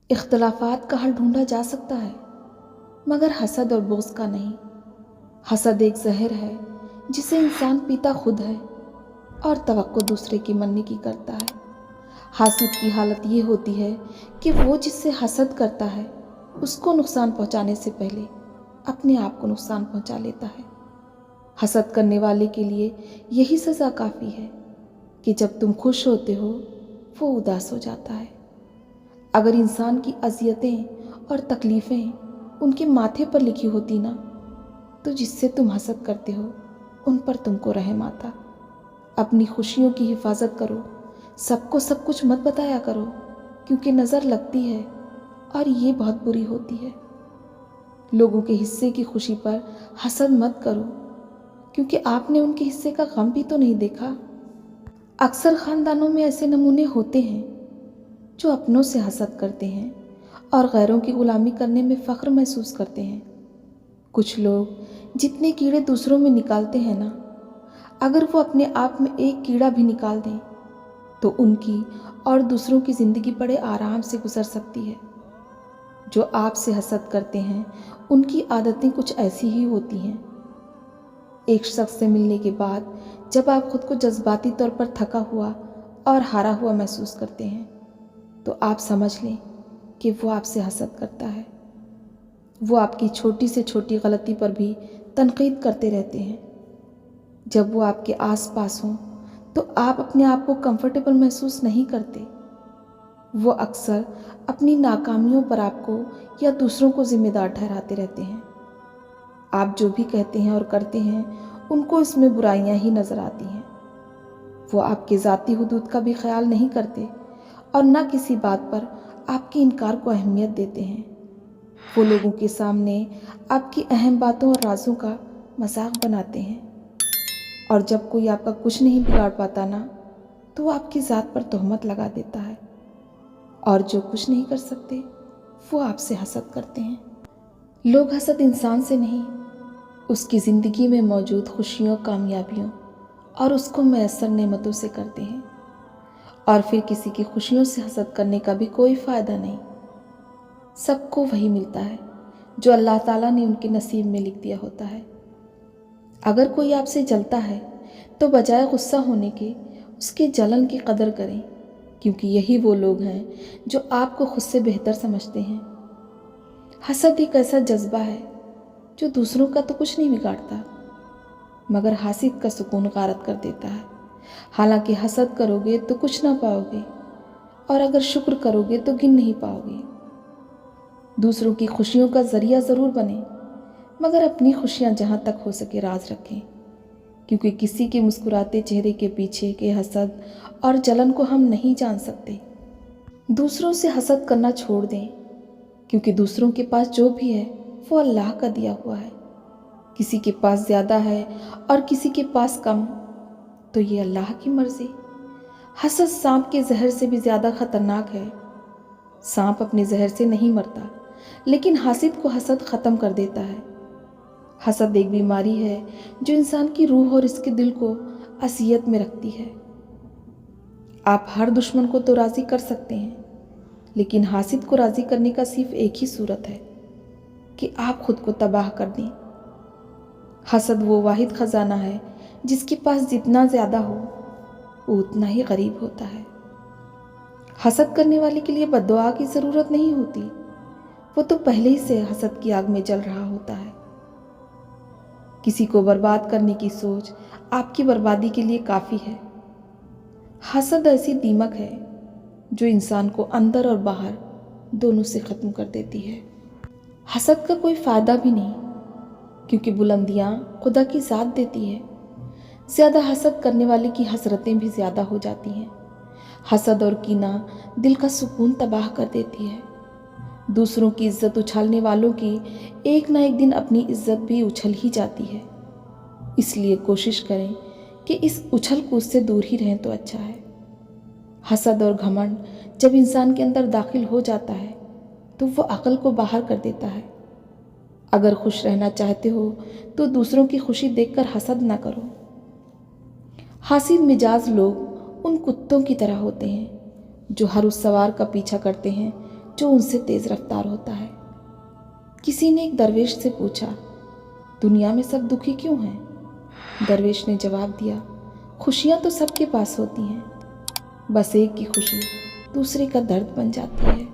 اختلافات کا حل ڈھونڈا جا سکتا ہے مگر حسد اور بغض کا نہیں۔ حسد ایک زہر ہے جسے انسان پیتا خود ہے اور توقع دوسرے کی مننے کی کرتا ہے۔ حاسد کی حالت یہ ہوتی ہے کہ وہ جس سے حسد کرتا ہے اس کو نقصان پہنچانے سے پہلے اپنے آپ کو نقصان پہنچا لیتا ہے۔ حسد کرنے والے کے لیے یہی سزا کافی ہے کہ جب تم خوش ہوتے ہو وہ اداس ہو جاتا ہے۔ اگر انسان کی اذیتیں اور تکلیفیں ان کے ماتھے پر لکھی ہوتی نا تو جس سے تم حسد کرتے ہو ان پر تم کو رحم آتا۔ اپنی خوشیوں کی حفاظت کرو، سب کو سب کچھ مت بتایا کرو کیونکہ نظر لگتی ہے اور یہ بہت بری ہوتی ہے۔ لوگوں کے حصے کی خوشی پر حسد مت کرو کیونکہ آپ نے ان کے حصے کا غم بھی تو نہیں دیکھا۔ اکثر خاندانوں میں ایسے نمونے ہوتے ہیں جو اپنوں سے حسد کرتے ہیں اور غیروں کی غلامی کرنے میں فخر محسوس کرتے ہیں۔ کچھ لوگ جتنے کیڑے دوسروں میں نکالتے ہیں نا، اگر وہ اپنے آپ میں ایک کیڑا بھی نکال دیں تو ان کی اور دوسروں کی زندگی بڑے آرام سے گزر سکتی ہے۔ جو آپ سے حسد کرتے ہیں ان کی عادتیں کچھ ایسی ہی ہوتی ہیں۔ ایک شخص سے ملنے کے بعد جب آپ خود کو جذباتی طور پر تھکا ہوا اور ہارا ہوا محسوس کرتے ہیں تو آپ سمجھ لیں کہ وہ آپ سے حسد کرتا ہے۔ وہ آپ کی چھوٹی سے چھوٹی غلطی پر بھی تنقید کرتے رہتے ہیں۔ جب وہ آپ کے آس پاس ہوں تو آپ اپنے آپ کو کمفرٹیبل محسوس نہیں کرتے۔ وہ اکثر اپنی ناکامیوں پر آپ کو یا دوسروں کو ذمہ دار ٹھہراتے رہتے ہیں۔ آپ جو بھی کہتے ہیں اور کرتے ہیں ان کو اس میں برائیاں ہی نظر آتی ہیں۔ وہ آپ کے ذاتی حدود کا بھی خیال نہیں کرتے اور نہ کسی بات پر آپ کے انکار کو اہمیت دیتے ہیں۔ وہ لوگوں کے سامنے آپ کی اہم باتوں اور رازوں کا مذاق بناتے ہیں اور جب کوئی آپ کا کچھ نہیں بگاڑ پاتا نا تو وہ آپ کی ذات پر تہمت لگا دیتا ہے، اور جو کچھ نہیں کر سکتے وہ آپ سے حسد کرتے ہیں۔ لوگ حسد انسان سے نہیں، اس کی زندگی میں موجود خوشیوں، کامیابیوں اور اس کو میسر نعمتوں سے کرتے ہیں، اور پھر کسی کی خوشیوں سے حسد کرنے کا بھی کوئی فائدہ نہیں۔ سب کو وہی ملتا ہے جو اللہ تعالیٰ نے ان کے نصیب میں لکھ دیا ہوتا ہے۔ اگر کوئی آپ سے جلتا ہے تو بجائے غصہ ہونے کے اس کے جلن کی قدر کریں، کیونکہ یہی وہ لوگ ہیں جو آپ کو خود سے بہتر سمجھتے ہیں۔ حسد ایک ایسا جذبہ ہے جو دوسروں کا تو کچھ نہیں بگاڑتا مگر حاسد کا سکون غارت کر دیتا ہے۔ حالانکہ حسد کرو گے تو کچھ نہ پاؤ گے اور اگر شکر کرو گے تو گن نہیں پاؤ گے۔ دوسروں کی خوشیوں کا ذریعہ ضرور بنیں مگر اپنی خوشیاں جہاں تک ہو سکے راز رکھیں، کیونکہ کسی کے مسکراتے چہرے کے پیچھے کے حسد اور جلن کو ہم نہیں جان سکتے۔ دوسروں سے حسد کرنا چھوڑ دیں کیونکہ دوسروں کے پاس جو بھی ہے وہ اللہ کا دیا ہوا ہے۔ کسی کے پاس زیادہ ہے اور کسی کے پاس کم، تو یہ اللہ کی مرضی۔ حسد سانپ کے زہر سے بھی زیادہ خطرناک ہے۔ سانپ اپنے زہر سے نہیں مرتا لیکن حاسد کو حسد ختم کر دیتا ہے۔ حسد ایک بیماری ہے جو انسان کی روح اور اس کے دل کو اذیت میں رکھتی ہے۔ آپ ہر دشمن کو تو راضی کر سکتے ہیں لیکن حاسد کو راضی کرنے کا صرف ایک ہی صورت ہے کہ آپ خود کو تباہ کر دیں۔ حسد وہ واحد خزانہ ہے جس کے پاس جتنا زیادہ ہو وہ اتنا ہی غریب ہوتا ہے۔ حسد کرنے والے کے لیے بد دعا کی ضرورت نہیں ہوتی، وہ تو پہلے ہی سے حسد کی آگ میں جل رہا ہوتا ہے۔ کسی کو برباد کرنے کی سوچ آپ کی بربادی کے لیے کافی ہے۔ حسد ایسی دیمک ہے جو انسان کو اندر اور باہر دونوں سے ختم کر دیتی ہے۔ حسد کا کوئی فائدہ بھی نہیں کیونکہ بلندیاں خدا کی ذات دیتی ہے۔ زیادہ حسد کرنے والے کی حسرتیں بھی زیادہ ہو جاتی ہیں۔ حسد اور کینہ دل کا سکون تباہ کر دیتی ہے۔ دوسروں کی عزت اچھالنے والوں کی ایک نہ ایک دن اپنی عزت بھی اچھل ہی جاتی ہے۔ اس لیے کوشش کریں کہ اس اچھل کود سے دور ہی رہیں تو اچھا ہے۔ حسد اور گھمنڈ جب انسان کے اندر داخل ہو جاتا ہے تو وہ عقل کو باہر کر دیتا ہے۔ اگر خوش رہنا چاہتے ہو تو دوسروں کی خوشی دیکھ کر حسد نہ کرو۔ حاسد مزاج لوگ ان کتوں کی طرح ہوتے ہیں جو ہر اس سوار کا پیچھا کرتے ہیں جو ان سے تیز رفتار ہوتا ہے۔ کسی نے ایک درویش سے پوچھا، دنیا میں سب دکھی کیوں ہیں؟ درویش نے جواب دیا، خوشیاں تو سب کے پاس ہوتی ہیں، بس ایک کی خوشی دوسرے کا درد بن جاتی ہے۔